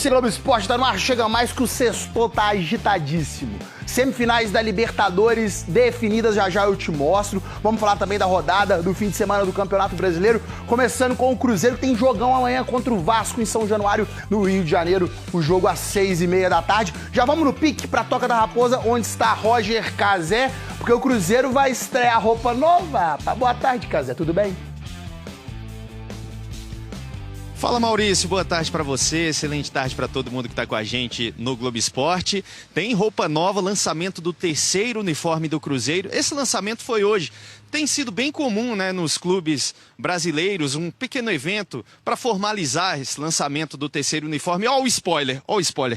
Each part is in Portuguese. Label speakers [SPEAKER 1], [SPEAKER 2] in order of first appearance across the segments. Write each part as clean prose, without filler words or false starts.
[SPEAKER 1] esse Globo Esporte tá no ar, chega mais que o sextou tá agitadíssimo. Semifinais da Libertadores definidas, já já eu te mostro. Vamos falar também da rodada do fim de semana do Campeonato Brasileiro, começando com o Cruzeiro, que tem jogão amanhã contra o Vasco em São Januário, no Rio de Janeiro, o jogo às 6h30 da tarde. Já vamos no pique pra Toca da Raposa, onde está Roger Cazé, porque o Cruzeiro vai estrear roupa nova. Boa tarde, Cazé, tudo bem?
[SPEAKER 2] Fala, Maurício, boa tarde para você, excelente tarde para todo mundo que está com a gente no Globo Esporte. Tem roupa nova, lançamento do terceiro uniforme do Cruzeiro. Esse lançamento foi hoje. Tem sido bem comum, né, nos clubes brasileiros, um pequeno evento para formalizar esse lançamento do terceiro uniforme. Ó o spoiler,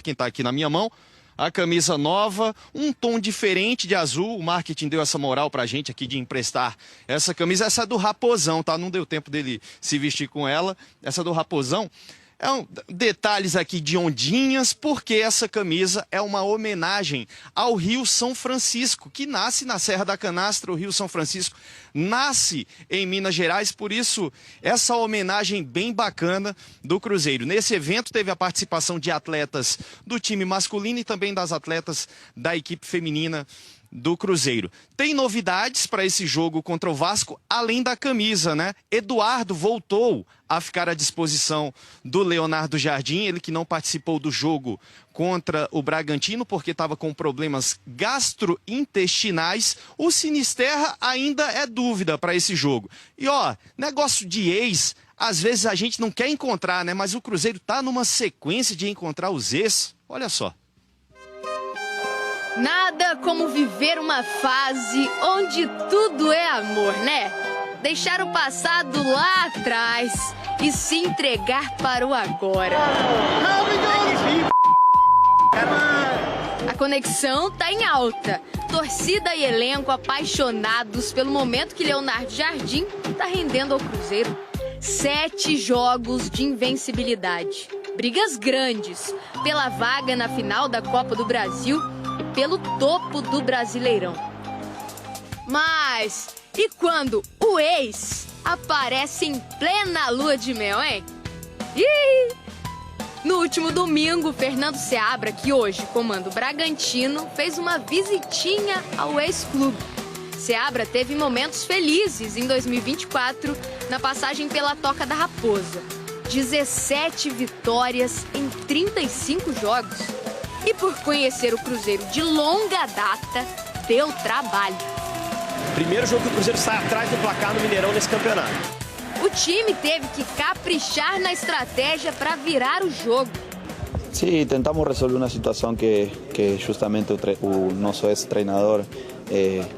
[SPEAKER 2] quem está aqui na minha mão. A camisa nova, um tom diferente de azul. O marketing deu essa moral pra gente aqui de emprestar essa camisa. Essa é do Raposão, tá? Não deu tempo dele se vestir com ela. Essa do Raposão. Detalhes aqui de ondinhas, porque essa camisa é uma homenagem ao Rio São Francisco, que nasce na Serra da Canastra. O Rio São Francisco nasce em Minas Gerais, por isso essa homenagem bem bacana do Cruzeiro. Nesse evento teve a participação de atletas do time masculino e também das atletas da equipe feminina do Cruzeiro. Tem novidades para esse jogo contra o Vasco, além da camisa, né? Eduardo voltou a ficar à disposição do Leonardo Jardim, ele que não participou do jogo contra o Bragantino porque estava com problemas gastrointestinais. O Sinisterra ainda é dúvida para esse jogo. E ó, negócio de ex, às vezes a gente não quer encontrar, né? Mas o Cruzeiro tá numa sequência de encontrar os ex. Olha só.
[SPEAKER 3] Nada como viver uma fase onde tudo é amor, né? Deixar o passado lá atrás e se entregar para o agora. A conexão tá em alta. Torcida e elenco apaixonados pelo momento que Leonardo Jardim tá rendendo ao Cruzeiro. 7 jogos de invencibilidade. Brigas grandes pela vaga na final da Copa do Brasil e pelo topo do Brasileirão. Mas e quando o ex aparece em plena lua de mel, hein? Ih! No último domingo, Fernando Seabra, que hoje comanda o Bragantino, fez uma visitinha ao ex-clube. Seabra teve momentos felizes em 2024 na passagem pela Toca da Raposa. 17 vitórias em 35 jogos. E por conhecer o Cruzeiro de longa data, deu trabalho.
[SPEAKER 4] Primeiro jogo que o Cruzeiro sai atrás do placar no Mineirão nesse campeonato.
[SPEAKER 3] O time teve que caprichar na estratégia para virar o jogo.
[SPEAKER 5] Sim, tentamos resolver uma situação que justamente o nosso ex-treinador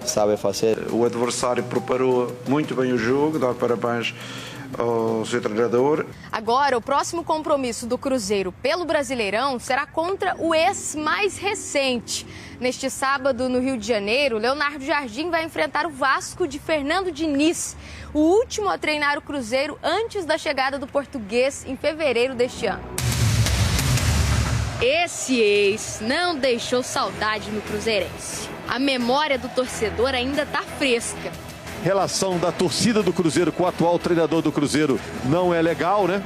[SPEAKER 5] sabe fazer.
[SPEAKER 6] O adversário preparou muito bem o jogo, dá parabéns ao seu treinador.
[SPEAKER 3] Agora, o próximo compromisso do Cruzeiro pelo Brasileirão será contra o ex mais recente. Neste sábado, no Rio de Janeiro, Leonardo Jardim vai enfrentar o Vasco de Fernando Diniz, o último a treinar o Cruzeiro antes da chegada do português em fevereiro deste ano. Esse ex não deixou saudade no cruzeirense. A memória do torcedor ainda está fresca.
[SPEAKER 7] Relação da torcida do Cruzeiro com o atual treinador do Cruzeiro não é legal, né?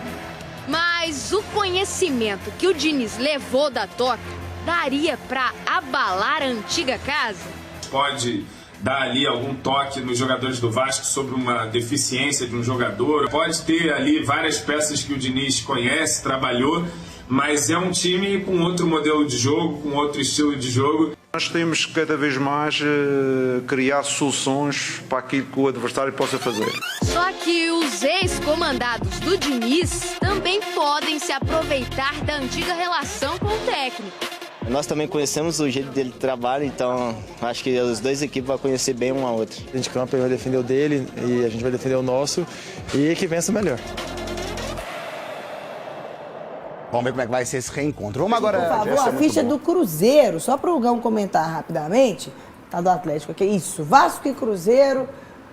[SPEAKER 3] Mas o conhecimento que o Diniz levou da Toca daria para abalar a antiga casa?
[SPEAKER 8] Pode dar ali algum toque nos jogadores do Vasco sobre uma deficiência de um jogador. Pode ter ali várias peças que o Diniz conhece, trabalhou, mas é um time com outro modelo de jogo, com outro estilo de jogo.
[SPEAKER 6] Nós temos que cada vez mais criar soluções para aquilo que o adversário possa fazer.
[SPEAKER 3] Só que os ex-comandados do Diniz também podem se aproveitar da antiga relação com o técnico.
[SPEAKER 9] Nós também conhecemos o jeito dele de trabalho, então acho que as duas equipes vão conhecer bem uma a outra.
[SPEAKER 10] A gente campo vai defender o dele e a gente vai defender o nosso e que vença melhor.
[SPEAKER 1] Vamos ver como é que vai ser esse reencontro. Vamos agora...
[SPEAKER 11] Por favor, a ficha do Cruzeiro, só para o Gão comentar rapidamente, tá do Atlético aqui, isso, Vasco e Cruzeiro,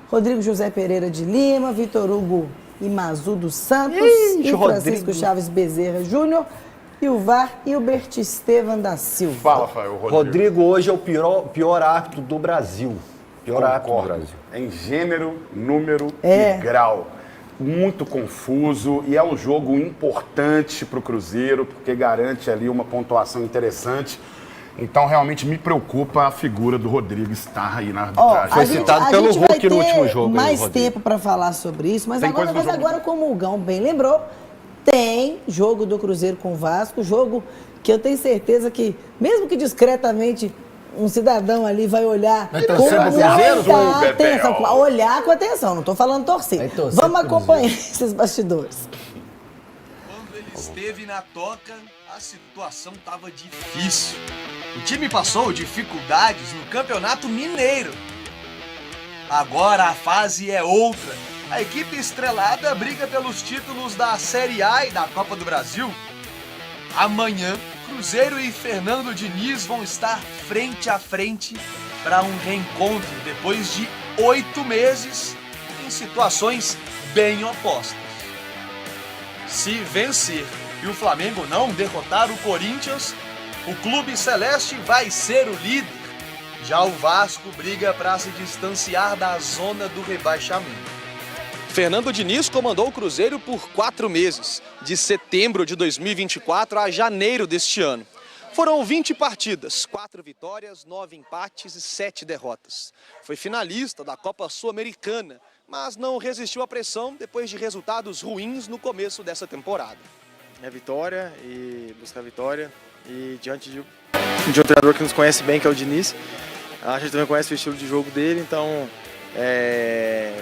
[SPEAKER 11] Rodrigo José Pereira de Lima, Vitor Hugo Imazu dos Santos, e Francisco Chaves Bezerra Júnior, e o VAR e o Bertistevan da Silva.
[SPEAKER 12] Fala, Rafael. Rodrigo hoje é o pior árbitro do Brasil. Pior árbitro do Brasil. Em gênero, número e grau.
[SPEAKER 13] muito confuso e é um jogo importante para o Cruzeiro, porque garante ali uma pontuação interessante. Então, realmente me preocupa a figura do Rodrigo estar aí na arbitragem.
[SPEAKER 12] Foi citado pelo Hulk no último jogo.
[SPEAKER 11] Mais tempo para falar sobre isso, mas agora, como o Gão bem lembrou, tem jogo do Cruzeiro com o Vasco, jogo que eu tenho certeza que, mesmo que discretamente, um cidadão ali vai olhar com atenção, olhar com atenção, não estou falando torcer. Vamos acompanhar esses bastidores.
[SPEAKER 14] Quando ele esteve na Toca, a situação estava difícil. O time passou dificuldades no Campeonato Mineiro. Agora a fase é outra. A equipe estrelada briga pelos títulos da Série A e da Copa do Brasil. Amanhã, Cruzeiro e Fernando Diniz vão estar frente a frente para um reencontro depois de 8 meses em situações bem opostas. Se vencer e o Flamengo não derrotar o Corinthians, o Clube Celeste vai ser o líder. Já o Vasco briga para se distanciar da zona do rebaixamento. Fernando Diniz comandou o Cruzeiro por 4 meses, de setembro de 2024 a janeiro deste ano. Foram 20 partidas, 4 vitórias, 9 empates e 7 derrotas. Foi finalista da Copa Sul-Americana, mas não resistiu à pressão depois de resultados ruins no começo dessa temporada.
[SPEAKER 10] É vitória e buscar vitória e diante de um treinador que nos conhece bem, que é o Diniz. A gente também conhece o estilo de jogo dele, então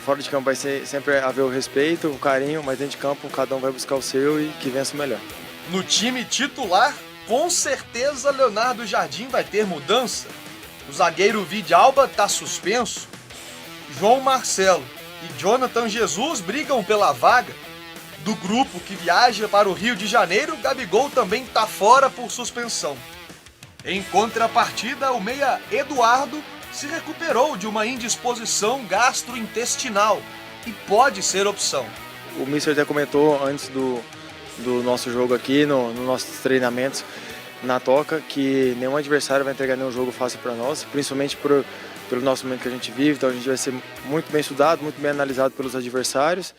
[SPEAKER 10] fora de campo vai sempre haver o respeito, o carinho, mas dentro de campo cada um vai buscar o seu e que vença o melhor.
[SPEAKER 14] No time titular, com certeza Leonardo Jardim vai ter mudança. O zagueiro Vidalba está suspenso. João Marcelo e Jonathan Jesus brigam pela vaga. Do grupo que viaja para o Rio de Janeiro, Gabigol também está fora por suspensão. Em contrapartida, o meia Eduardo se recuperou de uma indisposição gastrointestinal e pode ser opção.
[SPEAKER 10] O Mister até comentou antes do nosso jogo aqui, nos nossos treinamentos na Toca, que nenhum adversário vai entregar nenhum jogo fácil para nós, principalmente pelo nosso momento que a gente vive. Então a gente vai ser muito bem estudado, muito bem analisado pelos adversários.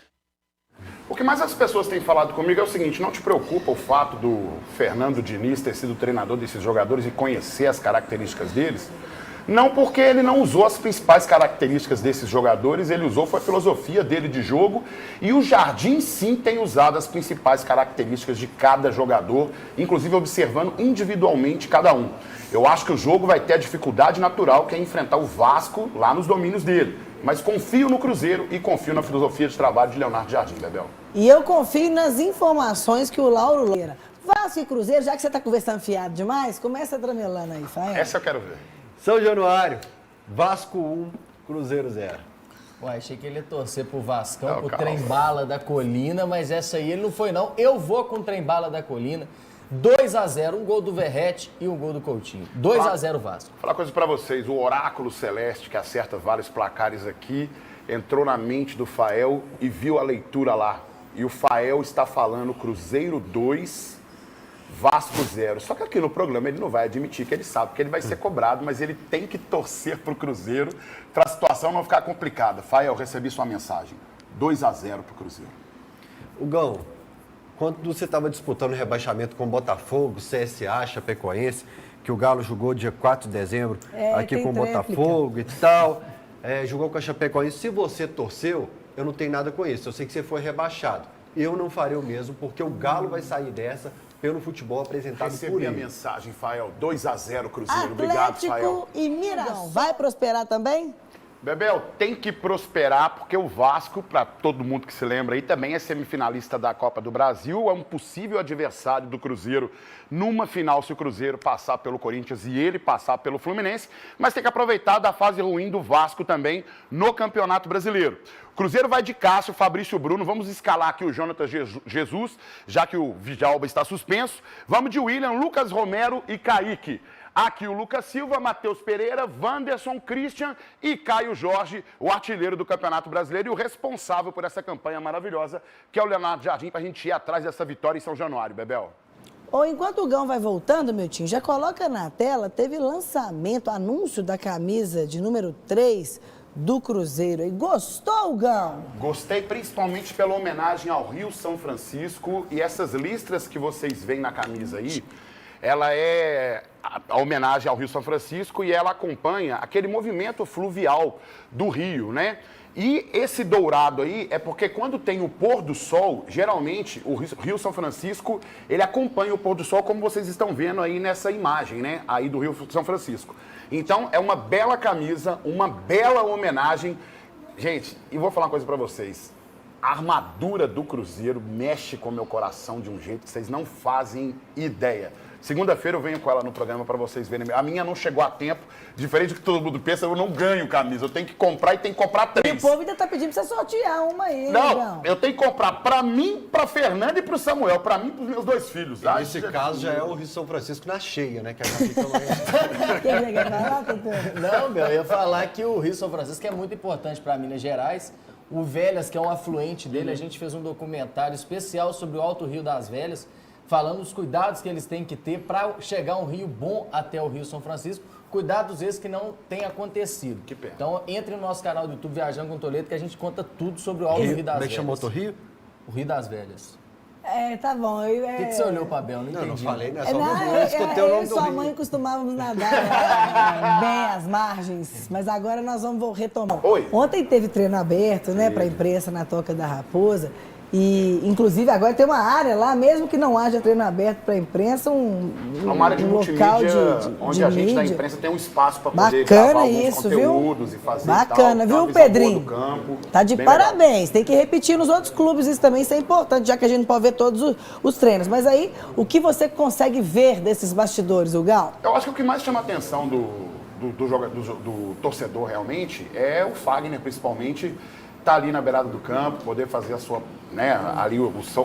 [SPEAKER 13] O que mais as pessoas têm falado comigo é o seguinte: não te preocupa o fato do Fernando Diniz ter sido treinador desses jogadores e conhecer as características deles? Não, porque ele não usou as principais características desses jogadores, ele usou foi a filosofia dele de jogo, e o Jardim sim tem usado as principais características de cada jogador, inclusive observando individualmente cada um. Eu acho que o jogo vai ter a dificuldade natural que é enfrentar o Vasco lá nos domínios dele, mas confio no Cruzeiro e confio na filosofia de trabalho de Leonardo Jardim, Bebel.
[SPEAKER 11] E eu confio nas informações que o Lauro Leira. Vasco e Cruzeiro, já que você está conversando fiado demais, começa tramelando aí, Fael.
[SPEAKER 13] Essa eu quero ver.
[SPEAKER 12] São Januário, Vasco 1, Cruzeiro 0.
[SPEAKER 15] Ué, achei que ele ia torcer pro Vascão, pro Trem-Bala da Colina, mas essa aí ele não foi não. Eu vou com o Trem-Bala da Colina. 2-0, um gol do Verrete e um gol do Coutinho. 2-0 Vasco.
[SPEAKER 13] Vou falar uma coisa pra vocês, o oráculo celeste que acerta vários placares aqui, entrou na mente do Fael e viu a leitura lá. E o Fael está falando Cruzeiro 2, Vasco 0. Só que aqui no programa ele não vai admitir que ele sabe que ele vai ser cobrado, mas ele tem que torcer pro Cruzeiro para a situação não ficar complicada. Fael, recebi sua mensagem. 2-0 pro Cruzeiro.
[SPEAKER 12] Gão, quando você estava disputando o rebaixamento com o Botafogo, CSA, Chapecoense, que o Galo jogou dia 4 de dezembro aqui com o Botafogo e tal, jogou com a Chapecoense. Se você torceu, eu não tenho nada com isso. Eu sei que você foi rebaixado. Eu não farei o mesmo, porque o Galo vai sair dessa pelo futebol apresentado por ele.
[SPEAKER 13] Recebi a mensagem, Fael. 2-0 Cruzeiro.
[SPEAKER 11] Atlético
[SPEAKER 13] Obrigado, Fael.
[SPEAKER 11] E Mirassol. Vai prosperar também?
[SPEAKER 13] Bebel, tem que prosperar, porque o Vasco, para todo mundo que se lembra aí, também é semifinalista da Copa do Brasil, é um possível adversário do Cruzeiro numa final se o Cruzeiro passar pelo Corinthians e ele passar pelo Fluminense, mas tem que aproveitar da fase ruim do Vasco também no Campeonato Brasileiro. O Cruzeiro vai de Cássio, Fabrício Bruno, vamos escalar aqui o Jonathan Jesus, já que o Vidalba está suspenso, vamos de William, Lucas Romero e Kaique. Aqui o Lucas Silva, Matheus Pereira, Wanderson, Christian e Caio Jorge, o artilheiro do Campeonato Brasileiro e o responsável por essa campanha maravilhosa, que é o Leonardo Jardim, para a gente ir atrás dessa vitória em São Januário, Bebel.
[SPEAKER 11] Ou enquanto o Gão vai voltando, meu time, já coloca na tela, teve lançamento, anúncio da camisa de número 3 do Cruzeiro. E gostou, Gão?
[SPEAKER 13] Gostei principalmente pela homenagem ao Rio São Francisco e essas listras que vocês veem na camisa aí, ela é a homenagem ao Rio São Francisco e ela acompanha aquele movimento fluvial do rio, né? E esse dourado aí é porque quando tem o pôr do sol, geralmente o Rio São Francisco, ele acompanha o pôr do sol como vocês estão vendo aí nessa imagem, né? Aí do Rio São Francisco. Então é uma bela camisa, uma bela homenagem. Gente, e vou falar uma coisa pra vocês. A armadura do Cruzeiro mexe com o meu coração de um jeito que vocês não fazem ideia. Segunda-feira eu venho com ela no programa para vocês verem. A minha não chegou a tempo. Diferente do que todo mundo pensa, eu não ganho camisa. Eu tenho que comprar e tenho que comprar 3.
[SPEAKER 11] E o povo ainda tá pedindo pra você sortear uma aí.
[SPEAKER 13] Não, eu tenho que comprar para mim, para Fernanda e para o Samuel. Para mim e para os meus 2 filhos.
[SPEAKER 12] E nesse caso já é o Rio São Francisco na cheia, né? Que já fica
[SPEAKER 15] Não, meu, eu ia falar que o Rio São Francisco é muito importante para Minas Gerais. O Velhas, que é um afluente dele, a gente fez um documentário especial sobre o Alto Rio das Velhas, falando dos cuidados que eles têm que ter para chegar um rio bom até o Rio São Francisco, cuidados esses que não têm acontecido.
[SPEAKER 13] Que pena.
[SPEAKER 15] Então, entre no nosso canal do YouTube, Viajando com Toledo, que a gente conta tudo sobre o Alto Rio das Velhas.
[SPEAKER 12] Como é que chamou outro rio?
[SPEAKER 15] O Rio das Velhas.
[SPEAKER 11] Tá bom.
[SPEAKER 15] Por que você olhou para Bel? Não entendi.
[SPEAKER 12] Não falei, né? Só eu escutei o nome do
[SPEAKER 11] sua
[SPEAKER 12] rio.
[SPEAKER 11] mãe costumávamos nadar bem às margens, mas agora nós vamos retomar.
[SPEAKER 13] Oi.
[SPEAKER 11] Ontem teve treino aberto, né, para a imprensa na Toca da Raposa. E, inclusive, agora tem uma área lá, mesmo que não haja treino aberto para a imprensa,
[SPEAKER 13] uma área de
[SPEAKER 11] local
[SPEAKER 13] multimídia, onde a gente
[SPEAKER 11] mídia.
[SPEAKER 13] da imprensa tem um espaço para poder
[SPEAKER 11] Bacana
[SPEAKER 13] gravar alguns
[SPEAKER 11] isso,
[SPEAKER 13] conteúdos
[SPEAKER 11] viu?
[SPEAKER 13] e fazer
[SPEAKER 11] Bacana,
[SPEAKER 13] e tal,
[SPEAKER 11] viu, Pedrinho?
[SPEAKER 13] Do campo,
[SPEAKER 11] tá de
[SPEAKER 13] bem
[SPEAKER 11] parabéns. Legal. Tem que repetir nos outros clubes isso também, isso é importante, já que a gente não pode ver todos os treinos. Mas aí, o que você consegue ver desses bastidores, Gal?
[SPEAKER 13] Eu acho que o que mais chama a atenção do torcedor realmente é o Fagner, principalmente, tá ali na beirada do campo, poder fazer a sua, né, ali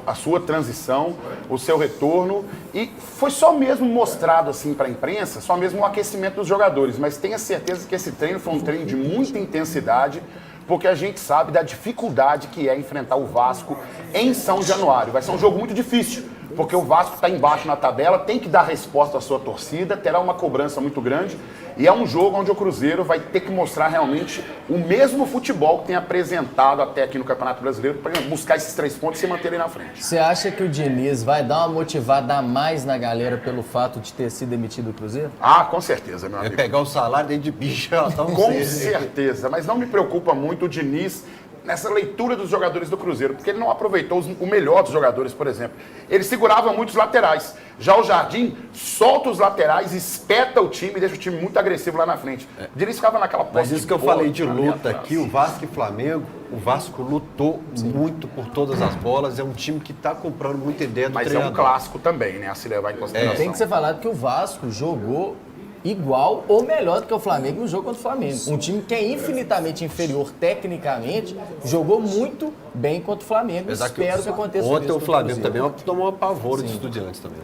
[SPEAKER 13] a sua transição, o seu retorno, e foi só mesmo mostrado assim para a imprensa, só mesmo o aquecimento dos jogadores, mas tenha certeza que esse treino foi um treino de muita intensidade, porque a gente sabe da dificuldade que é enfrentar o Vasco em São Januário. Vai ser um jogo muito difícil, porque o Vasco está embaixo na tabela, tem que dar resposta à sua torcida, terá uma cobrança muito grande, e é um jogo onde o Cruzeiro vai ter que mostrar realmente o mesmo futebol que tem apresentado até aqui no Campeonato Brasileiro, para buscar esses 3 pontos e se manter aí na frente.
[SPEAKER 15] Você acha que o Diniz vai dar uma motivada a mais na galera pelo fato de ter sido demitido do Cruzeiro?
[SPEAKER 13] Ah, com certeza, meu amigo.
[SPEAKER 12] Vai pegar o salário dentro de bicho.
[SPEAKER 13] Com certeza, mas não me preocupa muito o Diniz nessa leitura dos jogadores do Cruzeiro, porque ele não aproveitou o melhor dos jogadores, por exemplo. Ele segurava muito os laterais. Já o Jardim solta os laterais, espeta o time e deixa o time muito agressivo lá na frente. O Diniz ficava naquela posse.
[SPEAKER 12] Mas isso que eu falei de luta aqui, o Vasco e Flamengo, o Vasco lutou muito por todas as bolas, é um time que está comprando muita ideia do treinador.
[SPEAKER 13] Mas é um clássico também, né, a se levar em consideração.
[SPEAKER 15] Tem que ser falado que o Vasco jogou igual ou melhor do que o Flamengo no jogo contra o Flamengo. Um time que é infinitamente inferior tecnicamente, jogou muito bem contra o Flamengo. Espero que aconteça isso.
[SPEAKER 12] Ontem o Flamengo também tomou uma pavor de Estudiantes também.